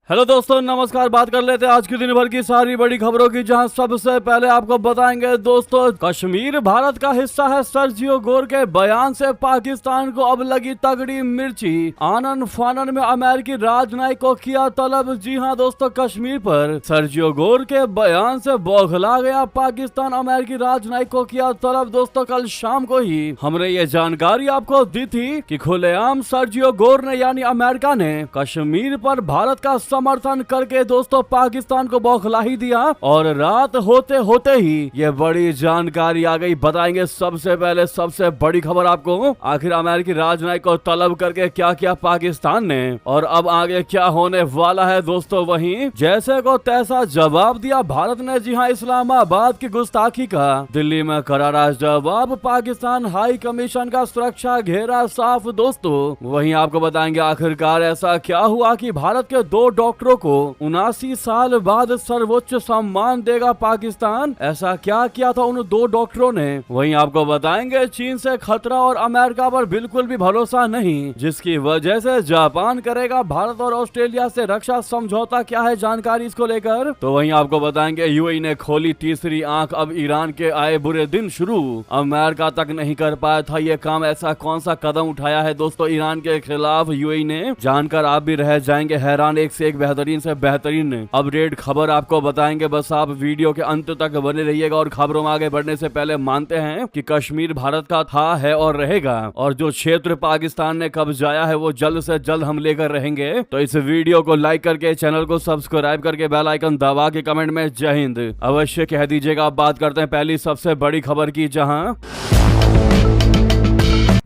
Hello दोस्तों, नमस्कार। बात कर लेते हैं आज की दिन भर की सारी बड़ी खबरों की, जहां सबसे पहले आपको बताएंगे दोस्तों, कश्मीर भारत का हिस्सा है। सर्जियो गोर के बयान से पाकिस्तान को अब लगी तगड़ी मिर्ची। आनन फानन में अमेरिकी राजनयिक को किया तलब। जी हां दोस्तों, कश्मीर पर सर्जियो गोर के बयान से बौखला गया पाकिस्तान। अमेरिकी राजनयिक को किया तलब। दोस्तों, कल शाम को ही हमने ये जानकारी आपको दी थी कि खुलेआम सर्जियो गोर ने यानी अमेरिका ने कश्मीर पर भारत का समर्थन करके दोस्तों पाकिस्तान को बौखला ही दिया। और रात होते होते ही ये बड़ी जानकारी आ गई। बताएंगे सबसे पहले सबसे बड़ी खबर आपको, आखिर अमेरिकी राजनयिक को तलब करके क्या किया पाकिस्तान ने और अब आगे क्या होने वाला है। दोस्तों, वहीं जैसे को तैसा जवाब दिया भारत ने। जी हाँ, इस्लामाबाद की गुस्ताखी का दिल्ली में करारा जवाब। पाकिस्तान हाई कमीशन का सुरक्षा घेरा साफ। दोस्तों, वहीं आपको बताएंगे आखिरकार ऐसा क्या हुआ कि भारत के दो डॉक्टरों को 79 साल बाद सर्वोच्च सम्मान देगा पाकिस्तान। ऐसा क्या किया था उन दो डॉक्टरों ने। वहीं आपको बताएंगे चीन से खतरा और अमेरिका पर बिल्कुल भी भरोसा नहीं, जिसकी वजह से जापान करेगा भारत और ऑस्ट्रेलिया से रक्षा समझौता। क्या है जानकारी इसको लेकर, तो वहीं आपको बताएंगे यूएई ने खोली तीसरी आंख। अब ईरान के आए बुरे दिन शुरू। अमेरिका तक नहीं कर पाया था ये काम। ऐसा कौन सा कदम उठाया है दोस्तों ईरान के खिलाफ यूएई ने, जानकर आप भी रह जाएंगे हैरान। एक से एक बेहतरीन से बेहतरीन अपडेट खबर आपको बताएंगे। बस आप वीडियो के अंत तक बने रहिएगा। और खबरों में आगे बढ़ने से पहले मानते हैं कि कश्मीर भारत का था, है और रहेगा, और जो क्षेत्र पाकिस्तान ने कब्जाया है वो जल्द से जल्द हम लेकर रहेंगे। तो इस वीडियो को लाइक करके, चैनल को सब्सक्राइब करके, बेल आइकन दबा के कमेंट में जय हिंद अवश्य कह दीजिएगा। आप बात करते हैं पहली सबसे बड़ी खबर की, जहां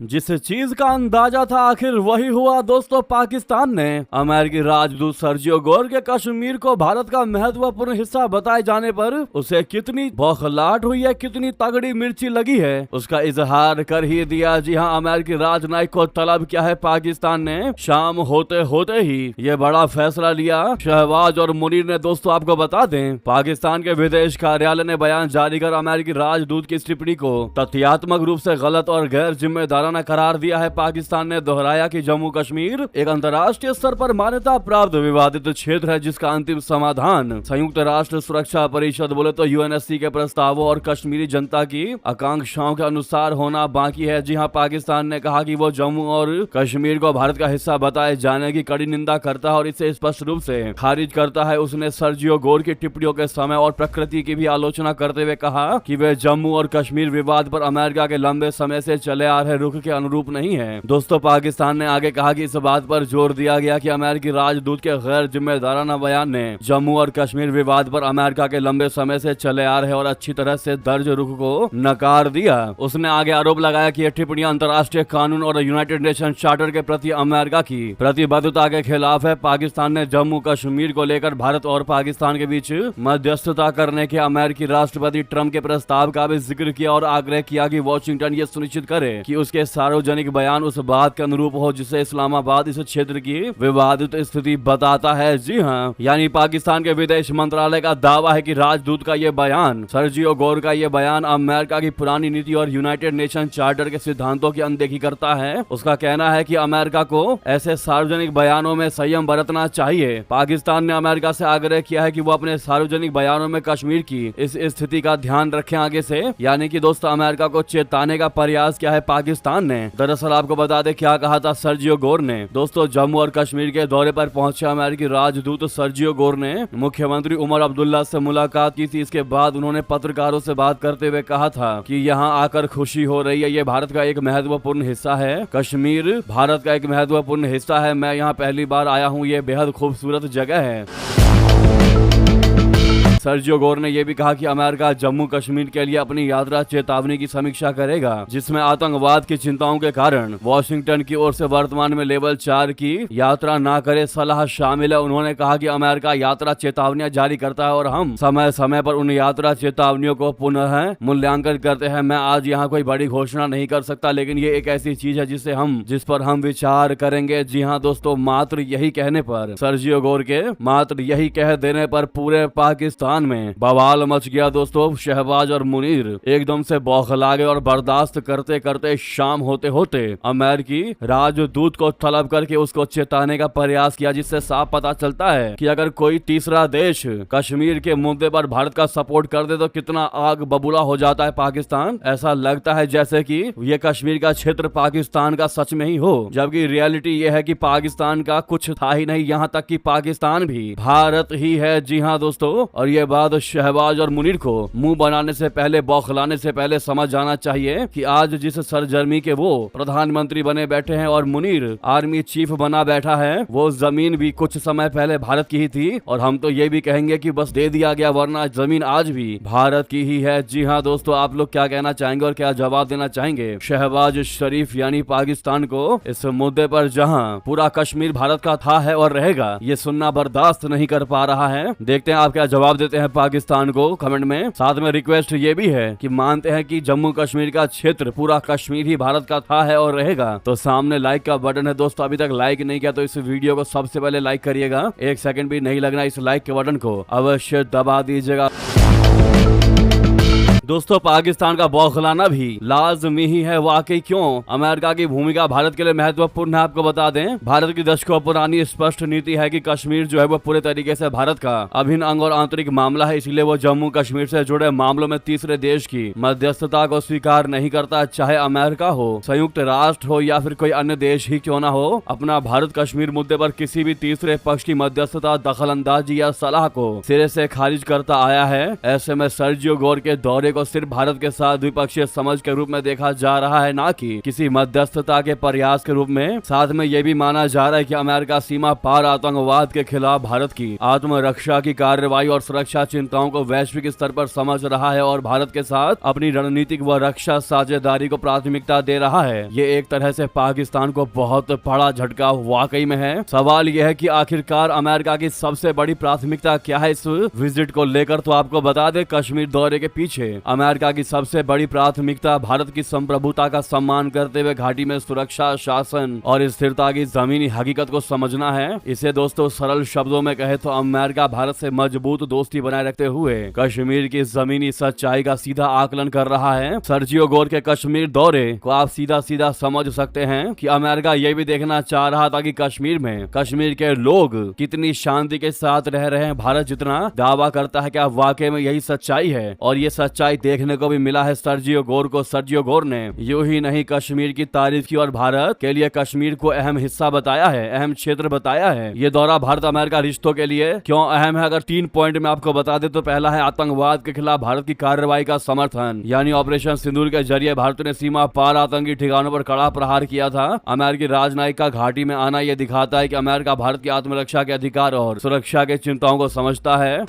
जिस चीज का अंदाजा था आखिर वही हुआ। दोस्तों, पाकिस्तान ने अमेरिकी राजदूत सर्जियो गोर के कश्मीर को भारत का महत्वपूर्ण हिस्सा बताए जाने पर उसे कितनी बौखलाहट हुई है, कितनी तगड़ी मिर्ची लगी है, उसका इजहार कर ही दिया। जी हां, अमेरिकी राजनयिक को तलब किया है पाकिस्तान ने। शाम होते होते ही ये बड़ा फैसला लिया शहबाज और मुनीर ने। दोस्तों, आपको बता दें पाकिस्तान के विदेश कार्यालय ने बयान जारी कर अमेरिकी राजदूत की इस टिप्पणी को तथ्यात्मक रूप से गलत और गैर जिम्मेदाराना करार दिया है। पाकिस्तान ने दोहराया कि जम्मू कश्मीर एक अंतर्राष्ट्रीय स्तर पर मान्यता प्राप्त विवादित क्षेत्र है, जिसका अंतिम समाधान संयुक्त राष्ट्र सुरक्षा परिषद, बोले तो यूएनएससी के प्रस्तावों और कश्मीरी जनता की आकांक्षाओं के अनुसार होना बाकी है। जी हां, पाकिस्तान ने कहा कि वो जम्मू और कश्मीर को भारत का हिस्सा बताए जाने की कड़ी निंदा करता है और इसे स्पष्ट रूप से खारिज करता है। उसने सर्जियो गोर की टिप्पणियों के समय और प्रकृति की भी आलोचना करते हुए कहा कि वे जम्मू और कश्मीर विवाद पर अमेरिका के लंबे समय से चले आ रहे रुख के अनुरूप नहीं है। दोस्तों, पाकिस्तान ने आगे कहा कि इस बात पर जोर दिया गया कि अमेरिकी राजदूत के गैर जिम्मेदाराना बयान ने जम्मू और कश्मीर विवाद पर अमेरिका के लंबे समय से चले आ रहे और अच्छी तरह से दर्ज रुख को नकार दिया। उसने आगे आरोप लगाया कि यह टिप्पणियां अंतर्राष्ट्रीय कानून और यूनाइटेड नेशन चार्टर के प्रति अमेरिका की प्रतिबद्धता के खिलाफ है। पाकिस्तान ने जम्मू कश्मीर को लेकर भारत और पाकिस्तान के बीच मध्यस्थता करने के अमेरिकी राष्ट्रपति ट्रंप के प्रस्ताव का भी जिक्र किया और आग्रह किया कि वॉशिंगटन ये सुनिश्चित करे कि उसके सार्वजनिक बयान उस बात के अनुरूप हो जिसे इस्लामाबाद इस क्षेत्र की विवादित स्थिति बताता है। जी हां, यानी पाकिस्तान के विदेश मंत्रालय का दावा है कि राजदूत का ये बयान, सर्जियो गोर का ये बयान अमेरिका की पुरानी नीति और यूनाइटेड नेशन चार्टर के सिद्धांतों की अनदेखी करता है। उसका कहना है कि अमेरिका को ऐसे सार्वजनिक बयानों में संयम बरतना चाहिए। पाकिस्तान ने अमेरिका से आग्रह किया है कि वो अपने सार्वजनिक बयानों में कश्मीर की इस स्थिति का ध्यान रखें आगे से। यानी कि दोस्तों, अमेरिका को चेताने का प्रयास किया है पाकिस्तान ने। दरअसल आपको बता दें क्या कहा था सर्जियो गोर ने। दोस्तों, जम्मू और कश्मीर के दौरे पर पहुंचे अमेरिकी राजदूत सर्जियो गोर ने मुख्यमंत्री उमर अब्दुल्ला से मुलाकात की थी। इसके बाद उन्होंने पत्रकारों से बात करते हुए कहा था कि यहां आकर खुशी हो रही है, ये भारत का एक महत्वपूर्ण हिस्सा है। कश्मीर भारत का एक महत्वपूर्ण हिस्सा है। मैं यहाँ पहली बार आया हूँ, ये बेहद खूबसूरत जगह है। सर्जियो गोर ने यह भी कहा कि अमेरिका जम्मू कश्मीर के लिए अपनी यात्रा चेतावनी की समीक्षा करेगा, जिसमें आतंकवाद की चिंताओं के कारण वॉशिंगटन की ओर से वर्तमान में लेवल 4 की यात्रा न करे सलाह शामिल है। उन्होंने कहा कि अमेरिका यात्रा चेतावनियां जारी करता है और हम समय समय पर उन यात्रा चेतावनियों को पुनः मूल्यांकन करते हैं। मैं आज यहाँ कोई बड़ी घोषणा नहीं कर सकता, लेकिन ये एक ऐसी चीज है जिस पर हम विचार करेंगे। जी हाँ दोस्तों, मात्र यही कहने पर, सर्जियो गोर के मात्र यही कह देने पर पूरे पाकिस्तान पाकिस्तान में बवाल मच गया दोस्तों। शहबाज और मुनीर एकदम से बौखला गए और बर्दाश्त करते करते शाम होते होते अमेरिकी राजदूत को तलब करके उसको चेताने का प्रयास किया, जिससे साफ पता चलता है कि अगर कोई तीसरा देश कश्मीर के मुद्दे पर भारत का सपोर्ट कर दे तो कितना आग बबूला हो जाता है पाकिस्तान। ऐसा लगता है जैसे कि ये कश्मीर का क्षेत्र पाकिस्तान का सच में ही हो, जबकि रियलिटी ये है कि पाकिस्तान का कुछ था ही नहीं, यहाँ तक कि पाकिस्तान भी भारत ही है। जी हाँ दोस्तों, और ये बात शहबाज और मुनीर को मुंह बनाने से पहले, बौखलाने से पहले समझ जाना चाहिए कि आज जिस सरजमी के वो प्रधानमंत्री बने बैठे हैं और मुनीर आर्मी चीफ बना बैठा है, वो जमीन भी कुछ समय पहले भारत की ही थी। और हम तो ये भी कहेंगे कि बस दे दिया गया, वरना जमीन आज भी भारत की ही है। जी हाँ दोस्तों, आप लोग क्या कहना चाहेंगे और क्या जवाब देना चाहेंगे शहबाज शरीफ यानी पाकिस्तान को इस मुद्दे पर, जहां पूरा कश्मीर भारत का था, है और रहेगा, ये सुनना बर्दाश्त नहीं कर पा रहा है। देखते हैं आप क्या जवाब देते हैं पाकिस्तान को कमेंट में। साथ में रिक्वेस्ट ये भी है कि मानते हैं कि जम्मू कश्मीर का क्षेत्र, पूरा कश्मीर ही भारत का था, है और रहेगा, तो सामने लाइक का बटन है दोस्तों, अभी तक लाइक नहीं किया तो इस वीडियो को सबसे पहले लाइक करिएगा। एक सेकंड भी नहीं लगना, इस लाइक के बटन को अवश्य दबा दीजिएगा। दोस्तों पाकिस्तान का बौखलाना भी लाजमी ही है। वाकई क्यों? अमेरिका की भूमिका भारत के लिए महत्वपूर्ण है। आपको बता दें, भारत की दशकों पुरानी स्पष्ट नीति है कि कश्मीर जो है वो पूरे तरीके से भारत का अभिन्न अंग और आंतरिक मामला है, इसलिए वो जम्मू कश्मीर से जुड़े मामलों में तीसरे देश की मध्यस्थता को स्वीकार नहीं करता। चाहे अमेरिका हो, संयुक्त राष्ट्र हो या फिर कोई अन्य देश ही क्यों ना हो, अपना भारत कश्मीर मुद्दे पर किसी भी तीसरे पक्ष की मध्यस्थता, दखल अंदाजी या सलाह को सिरे से खारिज करता आया है। ऐसे में सर्जियो गोर के दौरे को सिर्फ भारत के साथ द्विपक्षीय समझ के रूप में देखा जा रहा है, ना कि किसी मध्यस्थता के प्रयास के रूप में। साथ में यह भी माना जा रहा है कि अमेरिका सीमा पार आतंकवाद के खिलाफ भारत की आत्मरक्षा की कार्रवाई और सुरक्षा चिंताओं को वैश्विक स्तर पर समझ रहा है और भारत के साथ अपनी रणनीतिक व रक्षा साझेदारी को प्राथमिकता दे रहा है। ये एक तरह से पाकिस्तान को बहुत बड़ा झटका वाकई में है। सवाल यह है कि आखिरकार अमेरिका की सबसे बड़ी प्राथमिकता क्या है इस विजिट को लेकर। तो आपको बता दें, कश्मीर दौरे के पीछे अमेरिका की सबसे बड़ी प्राथमिकता भारत की संप्रभुता का सम्मान करते हुए घाटी में सुरक्षा, शासन और स्थिरता की जमीनी हकीकत को समझना है। इसे दोस्तों सरल शब्दों में कहे तो अमेरिका भारत से मजबूत दोस्ती बनाए रखते हुए कश्मीर की जमीनी सच्चाई का सीधा आकलन कर रहा है। सर्जियो गोर के कश्मीर दौरे को आप सीधा सीधा समझ सकते हैं कि अमेरिका ये भी देखना चाह रहा था कि कश्मीर में कश्मीर के लोग कितनी शांति के साथ रह रहे हैं। भारत जितना दावा करता है क्या वाकई में यही सच्चाई है? और ये सच्चाई देखने को भी मिला है सर्जियो गोर को। सर्जियो गोर ने यूं ही नहीं कश्मीर की तारीफ की और भारत के लिए कश्मीर को अहम हिस्सा बताया है, अहम क्षेत्र बताया है। ये दौरा भारत अमेरिका रिश्तों के लिए क्यों अहम है, अगर 3 पॉइंट में आपको बता दे तो पहला है आतंकवाद के खिलाफ भारत की कार्रवाई का समर्थन, यानी ऑपरेशन सिंदूर के जरिए भारत ने सीमा पार आतंकी ठिकानों पर कड़ा प्रहार किया था। अमेरिकी राजनयिक का घाटी में आना यह दिखाता है कि अमेरिका भारत की आत्मरक्षा के अधिकार और सुरक्षा के चिंताओं को समझता है।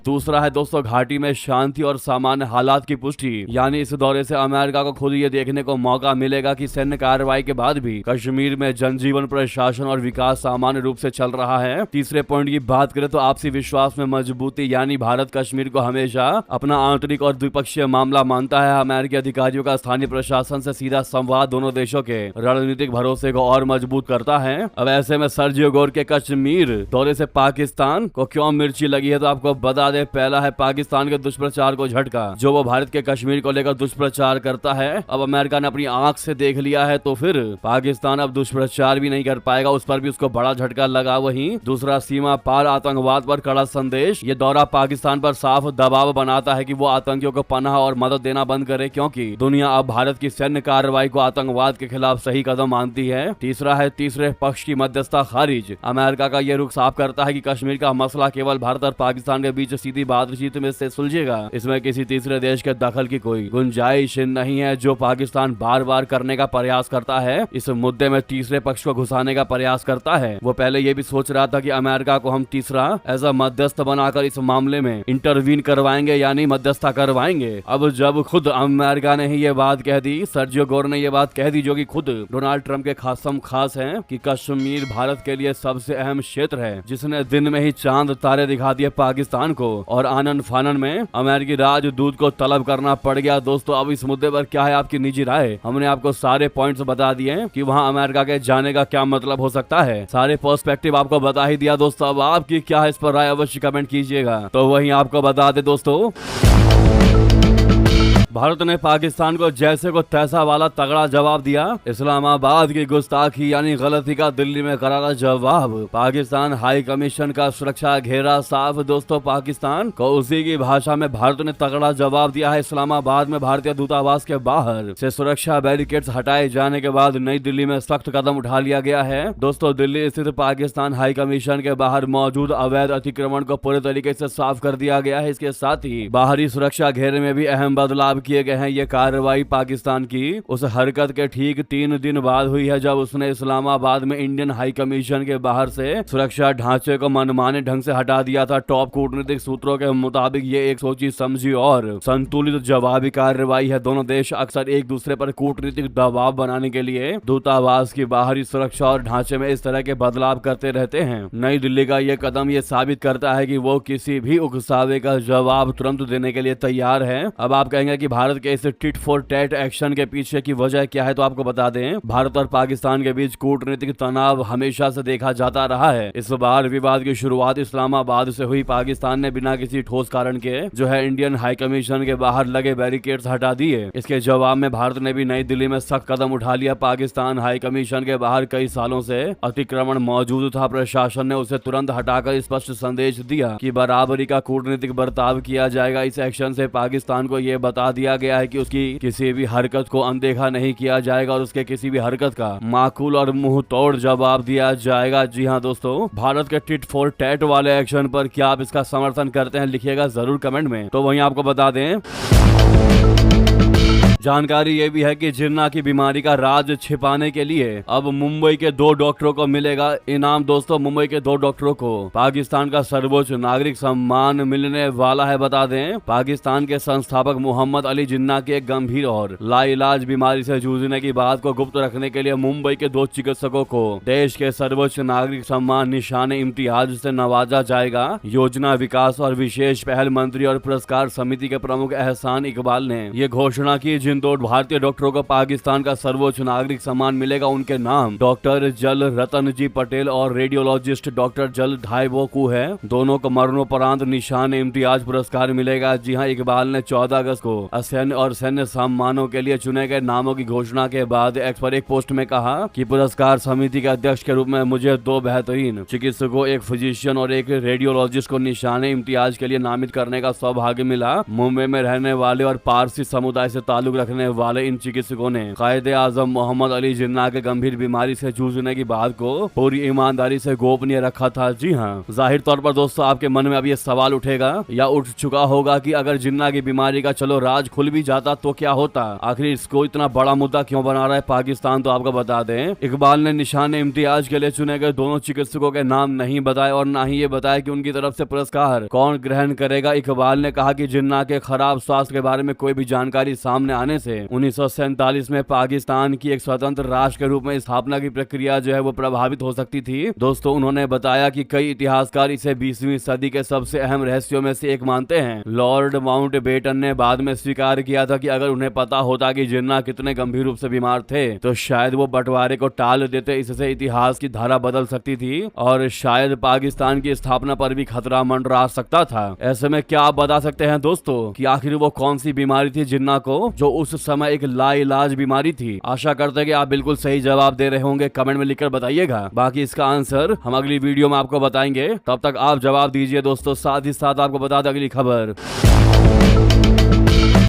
दूसरा है दोस्तों घाटी में शांति और सामान्य हालात की पुष्टि, यानी इस दौरे से अमेरिका को खुद ये देखने को मौका मिलेगा कि सैन्य कार्रवाई के बाद भी कश्मीर में जनजीवन, प्रशासन और विकास सामान्य रूप से चल रहा है। तीसरे पॉइंट की बात करें तो आपसी विश्वास में मजबूती, यानी भारत कश्मीर को हमेशा अपना आंतरिक और द्विपक्षीय मामला मानता है। अमेरिकी अधिकारियों का स्थानीय प्रशासन से सीधा संवाद दोनों देशों के रणनीतिक भरोसे को और मजबूत करता है। अब ऐसे में सर्जियो गोर के कश्मीर दौरे से पाकिस्तान को क्यों मिर्ची लगी है, तो आपको बता दे, पहला है पाकिस्तान के दुष्प्रचार को झटका, जो वो भारत के कश्मीर को लेकर दुष्प्रचार करता है। अब अमेरिका ने अपनी आंख से देख लिया है, तो फिर पाकिस्तान अब दुष्प्रचार भी नहीं कर पाएगा, उस पर भी उसको बड़ा झटका लगा। वहीं दूसरा, सीमा पार आतंकवाद पर कड़ा संदेश। ये दौरा पाकिस्तान पर साफ दबाव बनाता है कि वो आतंकियों को पनाह और मदद देना बंद करे, क्योंकि दुनिया अब भारत की सैन्य कार्रवाई को आतंकवाद के खिलाफ सही कदम मानती है। तीसरा है तीसरे पक्ष की मध्यस्थता खारिज। अमेरिका का ये रुख साफ करता है कि कश्मीर का मसला केवल भारत और पाकिस्तान के बीच सीधी बातचीत में से सुलझेगा, इसमें किसी तीसरे देश के दखल की कोई गुंजाइश नहीं है, जो पाकिस्तान बार बार करने का प्रयास करता है। इस मुद्दे में तीसरे पक्ष को घुसाने का प्रयास करता है। वो पहले ये भी सोच रहा था कि अमेरिका को हम तीसरा एज अ मध्यस्थ बनाकर इस मामले में इंटरवीन करवाएंगे, यानी मध्यस्थता करवाएंगे। अब जब खुद अमेरिका ने ही ये बात कह दी, सर्जियो गोर ने ये बात कह दी, जो कि खुद डोनाल्ड ट्रंप के खासम खास है, कि कश्मीर भारत के लिए सबसे अहम क्षेत्र है, जिसने दिन में ही चांद तारे दिखा दिए पाकिस्तान को। और आनंद फानन में अमेरिकी राजदूत को तलब करना पड़ गया। दोस्तों अब इस मुद्दे पर क्या है आपकी निजी राय? हमने आपको सारे पॉइंट्स बता दिए कि वहाँ अमेरिका के जाने का क्या मतलब हो सकता है, सारे पर्सपेक्टिव आपको बता ही दिया। दोस्तों अब आपकी क्या है इस पर राय, अवश्य कमेंट कीजिएगा। तो वहीं आपको बता दे दोस्तों, भारत ने पाकिस्तान को जैसे को तैसा वाला तगड़ा जवाब दिया। इस्लामाबाद की गुस्ताखी यानी गलती का दिल्ली में करारा जवाब। पाकिस्तान हाई कमीशन का सुरक्षा घेरा साफ। दोस्तों पाकिस्तान को उसी की भाषा में भारत ने तगड़ा जवाब दिया है। इस्लामाबाद में भारतीय दूतावास के बाहर से सुरक्षा बैरिकेड्स हटाए जाने के बाद नई दिल्ली में सख्त कदम उठा लिया गया है। दोस्तों दिल्ली स्थित पाकिस्तान हाई कमीशन के बाहर मौजूद अवैध अतिक्रमण को पूरे तरीके से साफ कर दिया गया है। इसके साथ ही बाहरी सुरक्षा घेरे में भी अहम बदलाव किए गए हैं। ये कार्रवाई पाकिस्तान की उस हरकत के ठीक 3 दिन बाद हुई है जब उसने इस्लामाबाद में इंडियन हाई कमीशन के बाहर से सुरक्षा ढांचे को मनमाने ढंग से हटा दिया था। टॉप कूटनीतिक सूत्रों के मुताबिक ये एक सोची समझी और संतुलित जवाबी कार्रवाई है। दोनों देश अक्सर एक दूसरे पर कूटनीतिक दबाव बनाने के लिए दूतावास की बाहरी सुरक्षा और ढांचे में इस तरह के बदलाव करते रहते हैं। नई दिल्ली का ये कदम ये साबित करता है कि वो किसी भी उकसावे का जवाब तुरंत देने के लिए तैयार है। अब आप कहेंगे कि भारत के इस टिट फॉर टैट एक्शन के पीछे की वजह क्या है, तो आपको बता दें भारत और पाकिस्तान के बीच कूटनीतिक तनाव हमेशा से देखा जाता रहा है। इस बार विवाद की शुरुआत इस्लामाबाद से हुई। पाकिस्तान ने बिना किसी ठोस कारण के जो है इंडियन हाई कमीशन के बाहर लगे बैरिकेड्स हटा दिए। इसके जवाब में भारत ने भी नई दिल्ली में सख्त कदम उठा लिया। पाकिस्तान हाई कमीशन के बाहर कई सालों से अतिक्रमण मौजूद था। प्रशासन ने उसे तुरंत हटाकर स्पष्ट संदेश दिया कि बराबरी का कूटनीतिक बर्ताव किया जाएगा। इस एक्शन से पाकिस्तान को यह बता दिया गया है कि उसकी किसी भी हरकत को अनदेखा नहीं किया जाएगा और उसके किसी भी हरकत का माकूल और मुंह तोड़ जवाब दिया जाएगा। जी हाँ दोस्तों, भारत के टिट फॉर टैट वाले एक्शन पर क्या आप इसका समर्थन करते हैं, लिखिएगा जरूर कमेंट में। तो वहीं आपको बता दें जानकारी ये भी है कि जिन्ना की बीमारी का राज छिपाने के लिए अब मुंबई के 2 डॉक्टरों को मिलेगा इनाम। दोस्तों मुंबई के 2 डॉक्टरों को पाकिस्तान का सर्वोच्च नागरिक सम्मान मिलने वाला है। बता दें पाकिस्तान के संस्थापक मोहम्मद अली जिन्ना की एक गंभीर और लाइलाज बीमारी से जूझने की बात को गुप्त रखने के लिए मुंबई के 2 चिकित्सकों को देश के सर्वोच्च नागरिक सम्मान निशान इम्तियाज से नवाजा जाएगा। योजना विकास और विशेष पहल मंत्री और पुरस्कार समिति के प्रमुख एहसान इकबाल ने ये घोषणा की। जिन 2 भारतीय डॉक्टरों को पाकिस्तान का सर्वोच्च नागरिक सम्मान मिलेगा उनके नाम डॉक्टर जल रतन जी पटेल और रेडियोलॉजिस्ट डॉक्टर जल ढाईबोकू है। दोनों को मरणोपरांत निशान इम्तियाज पुरस्कार मिलेगा। जी हाँ, इकबाल ने 14 अगस्त को असैन्य और सैन्य सम्मानों के लिए चुने गए नामों की घोषणा के बाद एक्स पर एक पोस्ट में कहा कि पुरस्कार समिति के अध्यक्ष के रूप में मुझे 2 बेहतरीन चिकित्सकों, एक फिजिशियन और एक रेडियोलॉजिस्ट को निशान इम्तियाज के लिए नामित करने का सौभाग्य मिला। मुंबई में रहने वाले और पारसी समुदाय से ताल्लुक रखने वाले इन चिकित्सकों ने कायदे आजम मोहम्मद अली जिन्ना के गंभीर बीमारी से जूझने की बात को पूरी ईमानदारी से गोपनीय रखा था। जी हाँ, जाहिर तौर पर दोस्तों आपके मन में अब ये सवाल उठेगा या उठ चुका होगा कि अगर जिन्ना की बीमारी का चलो राज खुल भी जाता तो क्या होता, आखिर इसको इतना बड़ा मुद्दा क्यों बना रहा है पाकिस्तान। तो आपको बता दें इकबाल ने निशान इम्तियाज के लिए चुने गए दोनों चिकित्सकों के नाम नहीं बताए और न ही ये बताया कि उनकी तरफ से पुरस्कार कौन ग्रहण करेगा। इकबाल ने कहा कि जिन्ना के खराब स्वास्थ्य के बारे में कोई भी जानकारी सामने आने से 1947 में पाकिस्तान की एक स्वतंत्र राष्ट्र के रूप में स्थापना की प्रक्रिया जो है वो प्रभावित हो सकती थी। दोस्तों उन्होंने बताया कि कई इतिहासकार इसे 20वीं सदी के सबसे अहम रहस्यों में से एक मानते हैं। लॉर्ड माउंटबेटन ने बाद में स्वीकार किया था कि अगर उन्हें पता होता कि जिन्ना कितने गंभीर रूप से बीमार थे तो शायद वो बंटवारे को टाल देते। इससे इतिहास की धारा बदल सकती थी और शायद पाकिस्तान की स्थापना पर भी खतरा मंडरा सकता था। ऐसे में क्या आप बता सकते हैं दोस्तों कि आखिर वो कौन सी बीमारी थी जिन्ना को, जो उस समय एक लाइलाज बीमारी थी। आशा करते हैं कि आप बिल्कुल सही जवाब दे रहे होंगे, कमेंट में लिखकर बताइएगा। बाकी इसका आंसर हम अगली वीडियो में आपको बताएंगे, तब तक आप जवाब दीजिए दोस्तों। साथ ही साथ आपको बता दें अगली खबर,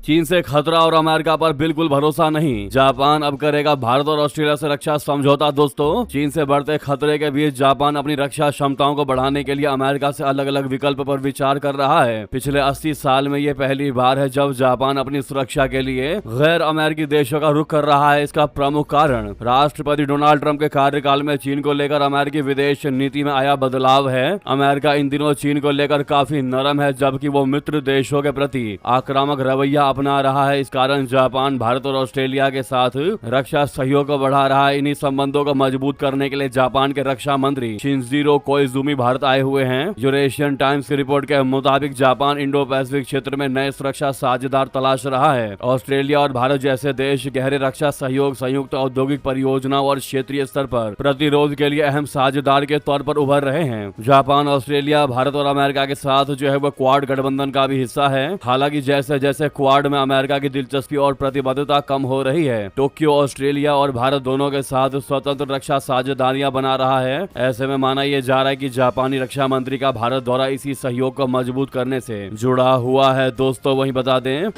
चीन से खतरा और अमेरिका पर बिल्कुल भरोसा नहीं, जापान अब करेगा भारत और ऑस्ट्रेलिया से रक्षा समझौता। दोस्तों चीन से बढ़ते खतरे के बीच जापान अपनी रक्षा क्षमताओं को बढ़ाने के लिए अमेरिका से अलग अलग विकल्प पर विचार कर रहा है। पिछले 80 साल में ये पहली बार है जब जापान अपनी सुरक्षा के लिए गैर अमेरिकी देशों का रुख कर रहा है। इसका प्रमुख कारण राष्ट्रपति डोनाल्ड ट्रंप के कार्यकाल में चीन को लेकर अमेरिकी विदेश नीति में आया बदलाव है। अमेरिका इन दिनों चीन को लेकर काफी नरम है, जबकि वो मित्र देशों के प्रति आक्रामक रवैया अपना रहा है। इस कारण जापान भारत और ऑस्ट्रेलिया के साथ रक्षा सहयोग को बढ़ा रहा है। इन्हीं संबंधों को मजबूत करने के लिए जापान के रक्षा मंत्री शिंजिरो कोइजुमी भारत आए हुए हैं। यूरेशियन टाइम्स की रिपोर्ट के मुताबिक जापान इंडो पैसिफिक क्षेत्र में नए सुरक्षा साझेदार तलाश रहा है। ऑस्ट्रेलिया और भारत जैसे देश गहरे रक्षा सहयोग, संयुक्त औद्योगिक परियोजनाओं और क्षेत्रीय स्तर पर प्रतिरोध के लिए अहम साझेदार के तौर पर उभर रहे हैं। जापान, ऑस्ट्रेलिया, भारत और अमेरिका के साथ जो है वो क्वाड गठबंधन का भी हिस्सा है। हालांकि जैसे जैसे क्वाड में अमेरिका की दिलचस्पी और प्रतिबद्धता कम हो रही है, टोक्यो ऑस्ट्रेलिया और भारत दोनों के साथ स्वतंत्र रक्षा साझेदारियां बना रहा है। ऐसे में माना यह जा रहा है कि जापानी रक्षा मंत्री का भारत दौरा इसी सहयोग को मजबूत करने से जुड़ा हुआ है। दोस्तों वहीं बता दें,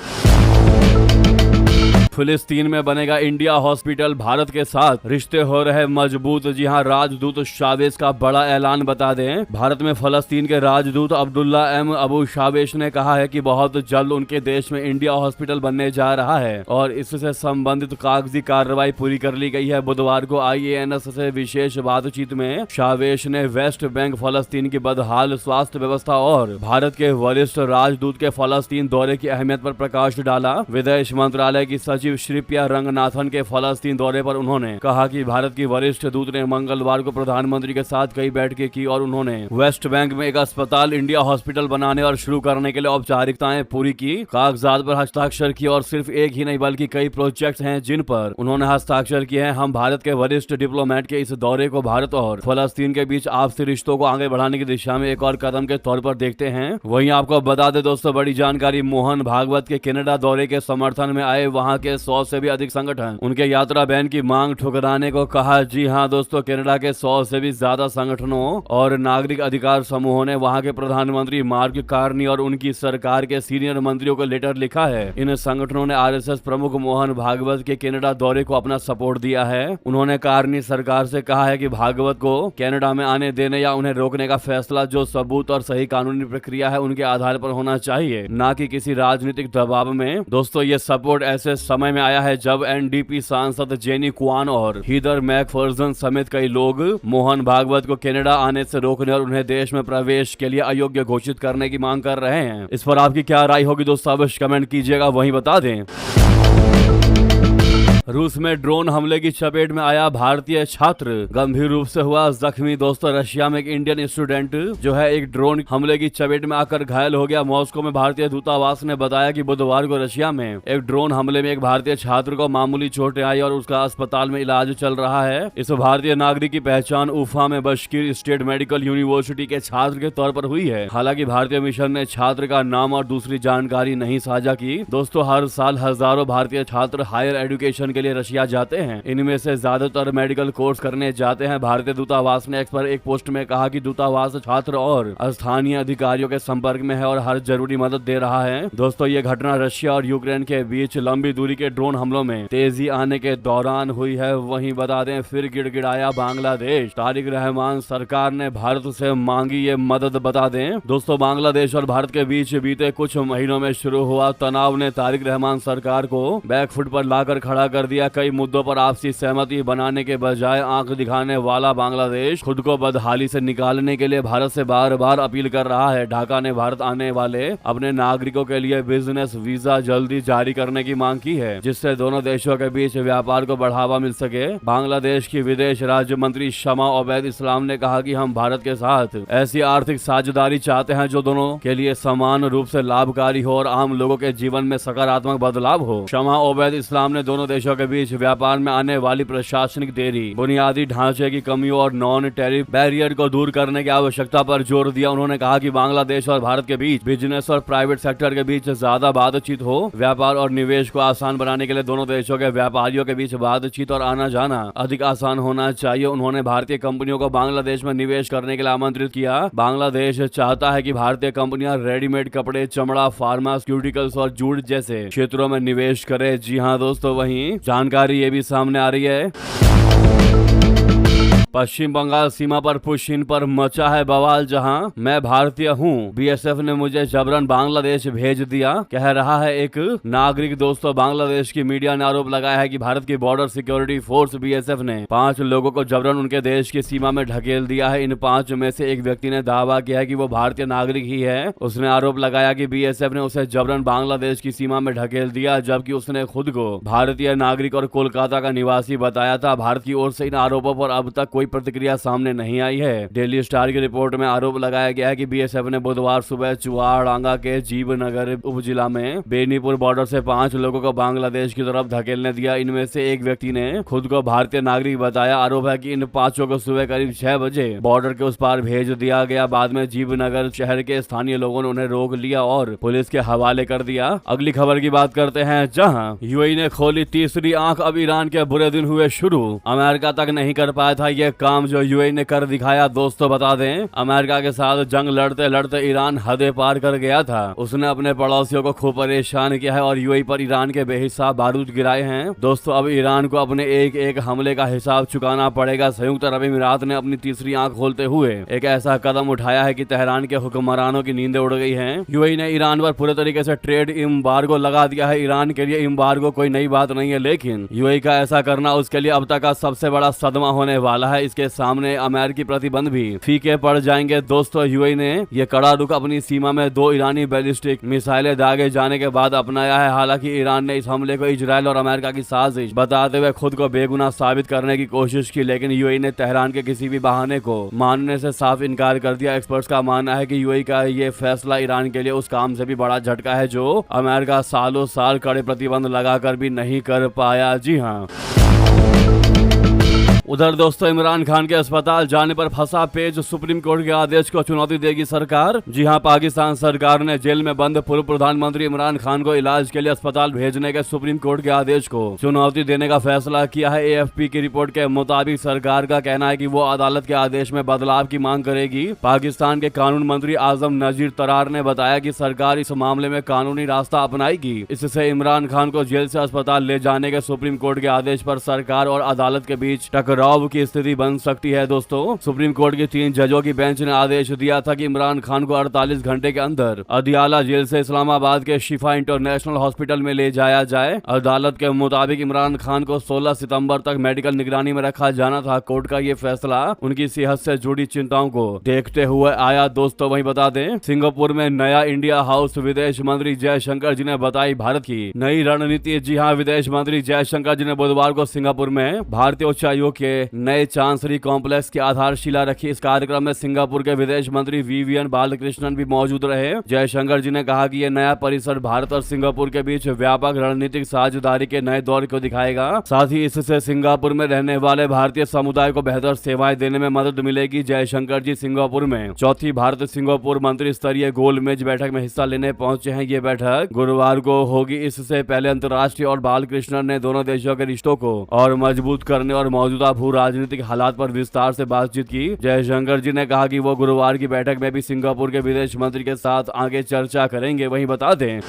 फिलिस्तीन में बनेगा इंडिया हॉस्पिटल, भारत के साथ रिश्ते हो रहे मजबूत। जी हां, राजदूत शावेश का बड़ा ऐलान। बता दें, भारत में फलस्तीन के राजदूत अब्दुल्ला एम अबू शावेश ने कहा है कि बहुत जल्द उनके देश में इंडिया हॉस्पिटल बनने जा रहा है और इससे संबंधित कागजी कार्रवाई पूरी कर ली गई है। बुधवार को IANS से विशेष बातचीत में शावेश ने वेस्ट बैंक, फलस्तीन की बदहाल स्वास्थ्य व्यवस्था और भारत के वरिष्ठ राजदूत के फलस्तीन दौरे की अहमियत पर प्रकाश डाला। विदेश मंत्रालय की सचिव श्रीप्रिया रंगनाथन के फलस्तीन दौरे पर उन्होंने कहा कि भारत की वरिष्ठ दूत ने मंगलवार को प्रधानमंत्री के साथ कई बैठकें की और उन्होंने वेस्ट बैंक में एक अस्पताल, इंडिया हॉस्पिटल बनाने और शुरू करने के लिए औपचारिकताएं पूरी की। कागजात पर हस्ताक्षर किए और सिर्फ एक ही नहीं बल्कि कई प्रोजेक्ट हैं जिन पर उन्होंने हस्ताक्षर किए हैं। हम भारत के वरिष्ठ डिप्लोमेट के इस दौरे को भारत और फलस्तीन के बीच आपसी रिश्तों को आगे बढ़ाने की दिशा में एक और कदम के तौर पर देखते हैं। वहीं आपको बता दें दोस्तों, बड़ी जानकारी, मोहन भागवत के कनाडा दौरे के समर्थन में आए वहां के 100 से भी अधिक संगठन उनके यात्रा बैन की मांग ठुकराने को कहा। जी हां दोस्तों, कनाडा के 100 से भी ज्यादा संगठनों और नागरिक अधिकार समूहों ने वहां के प्रधानमंत्री मार्क कार्नी और उनकी सरकार के सीनियर मंत्रियों को लेटर लिखा है। इन संगठनों ने RSS प्रमुख मोहन भागवत के कनाडा दौरे को अपना सपोर्ट दिया है। उन्होंने कार्नी सरकार से कहा है कि भागवत को कनाडा में आने देने या उन्हें रोकने का फैसला जो सबूत और सही कानूनी प्रक्रिया है उनके आधार पर होना चाहिए, न कि किसी राजनीतिक दबाव में। दोस्तों, ये सपोर्ट ऐसे समय में आया है जब NDP सांसद जेनी क्वान और हीदर मैकफर्सन समेत कई लोग मोहन भागवत को कनाडा आने से रोकने और उन्हें देश में प्रवेश के लिए अयोग्य घोषित करने की मांग कर रहे हैं। इस पर आपकी क्या राय होगी दोस्तों, अवश्य कमेंट कीजिएगा। वहीं बता दें, रूस में ड्रोन हमले की चपेट में आया भारतीय छात्र, गंभीर रूप से हुआ जख्मी। दोस्तों, रशिया में एक इंडियन स्टूडेंट जो है एक ड्रोन हमले की चपेट में आकर घायल हो गया। मॉस्को में भारतीय दूतावास ने बताया कि बुधवार को रशिया में एक ड्रोन हमले में एक भारतीय छात्र को मामूली चोटें आई और उसका अस्पताल में इलाज चल रहा है। इस भारतीय नागरिक की पहचान उफा में बशकीर स्टेट मेडिकल यूनिवर्सिटी के छात्र के तौर पर हुई है। हालांकि भारतीय मिशन ने छात्र का नाम और दूसरी जानकारी नहीं साझा की। दोस्तों, हर साल हजारों भारतीय छात्र हायर एजुकेशन के लिए रशिया जाते हैं। इनमें से ज्यादातर मेडिकल कोर्स करने जाते हैं। भारतीय दूतावास ने पर एक पोस्ट में कहा कि दूतावास छात्र और स्थानीय अधिकारियों के संपर्क में है और हर जरूरी मदद दे रहा है। दोस्तों, ये घटना रशिया और यूक्रेन के बीच लंबी दूरी के ड्रोन हमलों में तेजी आने के दौरान हुई है। वहीं बता दें, फिर गिड़गिड़ाया बांग्लादेश, तारिक रहमान सरकार ने भारत से मांगी ये मदद। बता दें दोस्तों, बांग्लादेश और भारत के बीच बीते कुछ महीनों में शुरू हुआ तनाव ने तारिक रहमान सरकार को बैकफुट पर लाकर खड़ा कर दिया। कई मुद्दों पर आपसी सहमति बनाने के बजाय आंख दिखाने वाला बांग्लादेश खुद को बदहाली से निकालने के लिए भारत से बार बार अपील कर रहा है। ढाका ने भारत आने वाले अपने नागरिकों के लिए बिजनेस वीजा जल्दी जारी करने की मांग की है, जिससे दोनों देशों के बीच व्यापार को बढ़ावा मिल सके। बांग्लादेश की विदेश राज्य मंत्री शमा ओबैद इस्लाम ने कहा कि हम भारत के साथ ऐसी आर्थिक साझेदारी चाहते हैं जो दोनों के लिए समान रूप से लाभकारी हो और आम लोगों के जीवन में सकारात्मक बदलाव हो। शमा ओबैद इस्लाम ने दोनों देशों के बीच व्यापार में आने वाली प्रशासनिक देरी, बुनियादी ढांचे की कमियों और नॉन टैरिफ बैरियर को दूर करने की आवश्यकता पर जोर दिया। उन्होंने कहा कि बांग्लादेश और भारत के बीच बिजनेस और प्राइवेट सेक्टर के बीच ज्यादा बातचीत हो। व्यापार और निवेश को आसान बनाने के लिए दोनों देशों के व्यापारियों के बीच बातचीत और आना जाना अधिक आसान होना चाहिए। उन्होंने भारतीय कंपनियों को बांग्लादेश में निवेश करने के लिए आमंत्रित किया। बांग्लादेश चाहता है कि भारतीय कंपनियां रेडीमेड कपड़े, चमड़ा, फार्मास्यूटिकल्स और जूट जैसे क्षेत्रों में निवेश करे। जी हाँ दोस्तों, वहीं जानकारी ये भी सामने आ रही है पश्चिम बंगाल सीमा पर पुशिन पर मचा है बवाल, जहां मैं भारतीय हूं, बीएसएफ ने मुझे जबरन बांग्लादेश भेज दिया, कह रहा है एक नागरिक। दोस्तों, बांग्लादेश की मीडिया ने आरोप लगाया है कि भारत की बॉर्डर सिक्योरिटी फोर्स बीएसएफ ने 5 लोगों को जबरन उनके देश की सीमा में ढकेल दिया है। इन 5 में से एक व्यक्ति ने दावा किया है कि वो भारतीय नागरिक ही है। उसने आरोप लगाया कि बीएसएफ ने उसे जबरन बांग्लादेश की सीमा में ढकेल दिया, जबकि उसने खुद को भारतीय नागरिक और कोलकाता का निवासी बताया था। भारत की ओर से इन आरोपों पर अब तक कोई प्रतिक्रिया सामने नहीं आई है। डेली स्टार की रिपोर्ट में आरोप लगाया गया है कि बीएसएफ ने बुधवार सुबह चुवाडांगा के जीवनगर उपजिला में बेनीपुर बॉर्डर से 5 लोगों को बांग्लादेश की तरफ धकेलने दिया। इनमें से एक व्यक्ति ने खुद को भारतीय नागरिक बताया। आरोप है कि इन 5 को सुबह करीब 6 बजे बॉर्डर के उस पार भेज दिया गया। बाद में जीवनगर शहर के स्थानीय लोगों ने उन्हें रोक लिया और पुलिस के हवाले कर दिया। अगली खबर की बात करते हैं, जहां यूएई ने खोली तीसरी आंख। अब ईरान के बुरे दिन हुए शुरू। अमेरिका तक नहीं कर पाया था ये काम जो यूएई ने कर दिखाया। दोस्तों, बता दें, अमेरिका के साथ जंग लड़ते लड़ते ईरान हदें पार कर गया था। उसने अपने पड़ोसियों को खूब परेशान किया है और यूएई पर ईरान के बेहिसाब बारूद गिराए हैं। दोस्तों, अब ईरान को अपने एक एक हमले का हिसाब चुकाना पड़ेगा। संयुक्त अरब अमीरात ने अपनी तीसरी आंख खोलते हुए एक ऐसा कदम उठाया है कि तेहरान के हुक्मरानों की नींदें उड़ गई हैं। यूएई ने ईरान पर पूरे तरीके से ट्रेड एम्बार्गो लगा दिया है। ईरान के लिए एम्बार्गो कोई नई बात नहीं है, लेकिन यूएई का ऐसा करना उसके लिए अब तक का सबसे बड़ा सदमा होने वाला है। इसके सामने अमेरिकी प्रतिबंध भी फीके पड़ जाएंगे। दोस्तों, यूएई ने यह कड़ा रुख अपनी सीमा में 2 ईरानी बैलिस्टिक मिसाइलें दागे जाने के बाद अपनाया है। हालांकि ईरान ने इस हमले को इजरायल और अमेरिका की साजिश बताते हुए खुद को बेगुनाह साबित करने की कोशिश की, लेकिन यूएई ने तेहरान के किसी भी बहाने को मानने से साफ इनकार कर दिया। एक्सपर्ट्स का मानना है कि यूएई का ये फैसला ईरान के लिए उस काम से भी बड़ा झटका है जो अमेरिका सालों साल कड़े प्रतिबंध लगाकर भी नहीं कर पाया। जी हाँ। उधर दोस्तों, इमरान खान के अस्पताल जाने पर फंसा पेज। सुप्रीम कोर्ट के आदेश को चुनौती देगी सरकार। जी हां, पाकिस्तान सरकार ने जेल में बंद पूर्व प्रधानमंत्री इमरान खान को इलाज के लिए अस्पताल भेजने के सुप्रीम कोर्ट के आदेश को चुनौती देने का फैसला किया है। एएफपी की रिपोर्ट के मुताबिक सरकार का कहना है कि वो अदालत के आदेश में बदलाव की मांग करेगी। पाकिस्तान के कानून मंत्री आजम नजीर तरार ने बताया कि सरकार इस मामले में कानूनी रास्ता अपनाएगी। इससे इमरान खान को जेल से अस्पताल ले जाने के सुप्रीम कोर्ट के आदेश पर सरकार और अदालत के बीच टकराव की स्थिति बन सकती है। दोस्तों, सुप्रीम कोर्ट की 3 जजों की बेंच ने आदेश दिया था कि इमरान खान को 48 घंटे के अंदर अदियाला जेल से इस्लामाबाद के शिफा इंटरनेशनल हॉस्पिटल में ले जाया जाए। अदालत के मुताबिक इमरान खान को 16 सितंबर तक मेडिकल निगरानी में रखा जाना था। कोर्ट का ये फैसला उनकी सेहत से जुड़ी चिंताओं को देखते हुए आया। दोस्तों, वहीं बता दें, सिंगापुर में नया इंडिया हाउस। विदेश मंत्री जयशंकर जी ने बताई भारत की नई रणनीति। जी हाँ, विदेश मंत्री जयशंकर जी ने बुधवार को सिंगापुर में भारतीय उच्चायोग के नए चांसरी कॉम्प्लेक्स की आधारशिला रखी। इस कार्यक्रम में सिंगापुर के विदेश मंत्री विवियन बालकृष्णन भी मौजूद रहे। जयशंकर जी ने कहा कि यह नया परिसर भारत और सिंगापुर के बीच व्यापक रणनीतिक साझेदारी के नए दौर को दिखाएगा। साथ ही इससे सिंगापुर में रहने वाले भारतीय समुदाय को बेहतर सेवाएं देने में मदद मिलेगी। जयशंकर जी सिंगापुर में 4थी भारत सिंगापुर मंत्री स्तरीय गोलमेज बैठक में हिस्सा लेने पहुंचे हैं। ये बैठक गुरुवार को होगी। इससे पहले अंतर्राष्ट्रीय और बालकृष्णन ने दोनों देशों के रिश्तों को और मजबूत करने और मौजूदा भू राजनीतिक हालात पर विस्तार से बातचीत की। जयशंकर जी ने कहा कि वो गुरुवार की बैठक में भी सिंगापुर के विदेश मंत्री के साथ आगे चर्चा करेंगे। वहीं बता दें,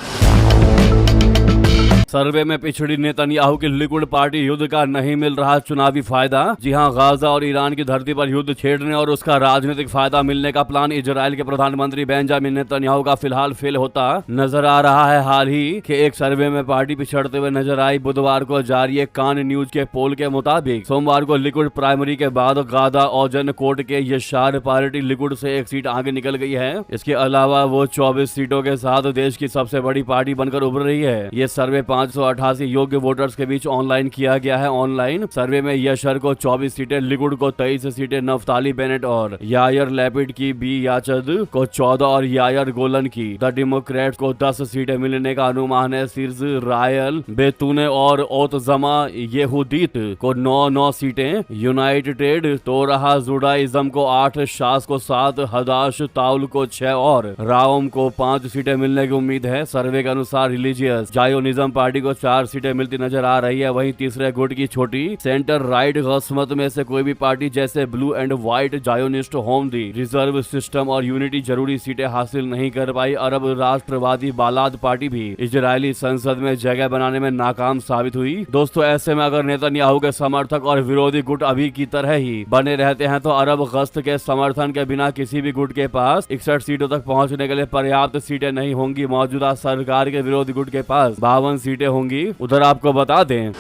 सर्वे में पिछड़ी नेतन्याहू की लिकुड पार्टी युद्ध का नहीं मिल रहा चुनावी फायदा। जी हां, गाजा और ईरान की धरती पर युद्ध छेड़ने और उसका राजनीतिक फायदा मिलने का प्लान इजराइल के प्रधानमंत्री बेंजामिन नेतन्याहू का फिलहाल फेल होता नजर आ रहा है। हाल ही के एक सर्वे में पार्टी पिछड़ते हुए नजर आई। बुधवार को जारी एक कान न्यूज के पोल के मुताबिक सोमवार को लिकुड प्राइमरी के बाद गादा ओजन कोट के यशार पार्टी लिकुड से 1 सीट आगे निकल गई है। इसके अलावा वो 24 सीटों के साथ देश की सबसे बड़ी पार्टी बनकर उभर रही है। ये सर्वे 588 योग्य वोटर्स के बीच ऑनलाइन किया गया है। ऑनलाइन सर्वे में यशर को 24 सीटें, लिकुड को 23 सीटें, नफ्ताली बेनेट और यायर लैपिड की बी याचद को 14 और यायर गोलन की द डेमोक्रेट को 10 सीटें मिलने का अनुमान है। सिर्ज रायल बेतूने और ओतजमा येहुदीत को 9 सीटें, यूनाइटेड तोराहा जुडाइज्म को 8, शास को 7, हदाश ताउल को 6 और राओम को 5 सीटें मिलने की उम्मीद है। सर्वे के अनुसार रिलीजियस जायोनिज्म पार्टी को 4 सीटें मिलती नजर आ रही है। वहीं तीसरे गुट की छोटी सेंटर राइट गस्मत में से कोई भी पार्टी जैसे blue and white, Zionist, home the, reserve system और यूनिटी जरूरी सीटें हासिल नहीं कर पाई। अरब राष्ट्रवादी बालाद पार्टी भी इजरायली संसद में जगह बनाने में नाकाम साबित हुई। दोस्तों, ऐसे में अगर नेतन्याहू के समर्थक और विरोधी गुट अभी की तरह ही बने रहते हैं तो अरब गश्त के समर्थन के बिना किसी भी गुट के पास 61 सीटों तक पहुंचने के लिए पर्याप्त सीटें नहीं होंगी। मौजूदा सरकार के विरोधी गुट के पास 52 सीटें होंगी। उधर आपको बता दें,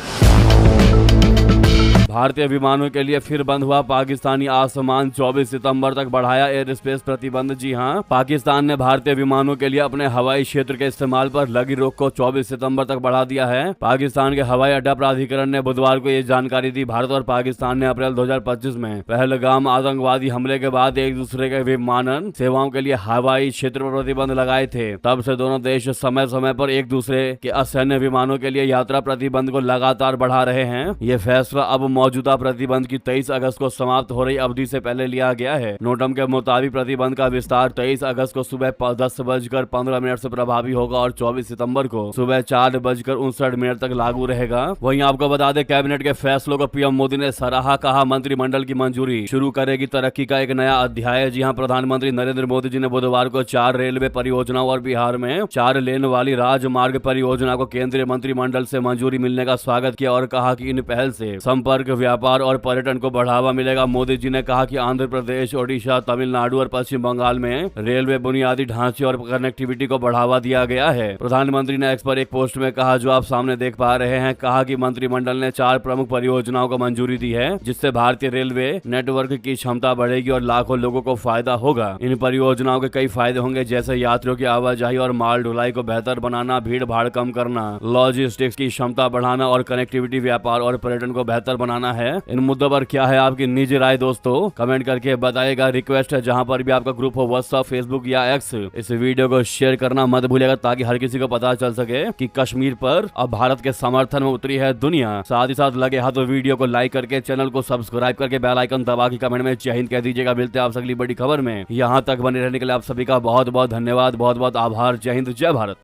भारतीय विमानों के लिए फिर बंद हुआ पाकिस्तानी आसमान, 24 सितंबर तक बढ़ाया एयर स्पेस प्रतिबंध। जी हां, पाकिस्तान ने भारतीय विमानों के लिए अपने हवाई क्षेत्र के इस्तेमाल पर लगी रोक को 24 सितंबर तक बढ़ा दिया है। पाकिस्तान के हवाई अड्डा प्राधिकरण ने बुधवार को ये जानकारी दी। भारत और पाकिस्तान ने अप्रैल 2025 में पहलगाम आतंकवादी हमले के बाद एक दूसरे के विमानन सेवाओं के लिए हवाई क्षेत्र पर प्रतिबंध लगाए थे। तब से दोनों देश समय समय पर एक दूसरे के असैन्य विमानों के लिए यात्रा प्रतिबंध को लगातार बढ़ा रहे हैं। ये फैसला अब मौजूदा प्रतिबंध की 23 अगस्त को समाप्त हो रही अवधि से पहले लिया गया है। नोटम के मुताबिक प्रतिबंध का विस्तार 23 अगस्त को सुबह 10:15 से प्रभावी होगा और 24 सितंबर को सुबह 4:59 तक लागू रहेगा। वहीं आपको बता दें, कैबिनेट के फैसलों को पीएम मोदी ने सराहा। कहा, मंत्रिमंडल की मंजूरी शुरू करेगी तरक्की का एक नया अध्याय। जी हां, प्रधानमंत्री नरेंद्र मोदी जी ने बुधवार को 4 रेलवे परियोजनाओं और बिहार में 4 लेन वाली राजमार्ग परियोजना को केंद्रीय मंत्रिमंडल से मंजूरी मिलने का स्वागत किया और कहा कि इन पहल से संपर्क, व्यापार और पर्यटन को बढ़ावा मिलेगा। मोदी जी ने कहा कि आंध्र प्रदेश, ओडिशा, तमिलनाडु और पश्चिम बंगाल में रेलवे बुनियादी ढांचे और कनेक्टिविटी को बढ़ावा दिया गया है। प्रधानमंत्री ने एक्स पर एक पोस्ट में कहा, जो आप सामने देख पा रहे हैं। कहा कि मंत्रिमंडल ने 4 प्रमुख परियोजनाओं को मंजूरी दी है, जिससे भारतीय रेलवे नेटवर्क की क्षमता बढ़ेगी और लाखों लोगों को फायदा होगा। इन परियोजनाओं के कई फायदे होंगे, जैसे यात्रियों की आवाजाही और माल ढुलाई को बेहतर बनाना, भीड़ भाड़ कम करना, लॉजिस्टिक्स की क्षमता बढ़ाना और कनेक्टिविटी, व्यापार और पर्यटन को बेहतर बनाना है। इन मुद्दों पर क्या है आपकी निजी राय दोस्तों, कमेंट करके बताइएगा। रिक्वेस्ट है, जहां पर भी आपका ग्रुप हो, व्हाट्सएप, फेसबुक या एक्स, इस वीडियो को शेयर करना मत भूलिएगा, ताकि हर किसी को पता चल सके कि कश्मीर पर अब भारत के समर्थन में उतरी है दुनिया। साथ ही साथ लगे हाथों वीडियो को लाइक करके, चैनल को सब्सक्राइब करके, बेल आइकन दबा के कमेंट में जय हिंद कह दीजिएगा। मिलते हैं आप अगली बड़ी खबर में। यहाँ तक बने रहने के लिए आप सभी का बहुत बहुत धन्यवाद, बहुत बहुत आभार। जय हिंद, जय भारत।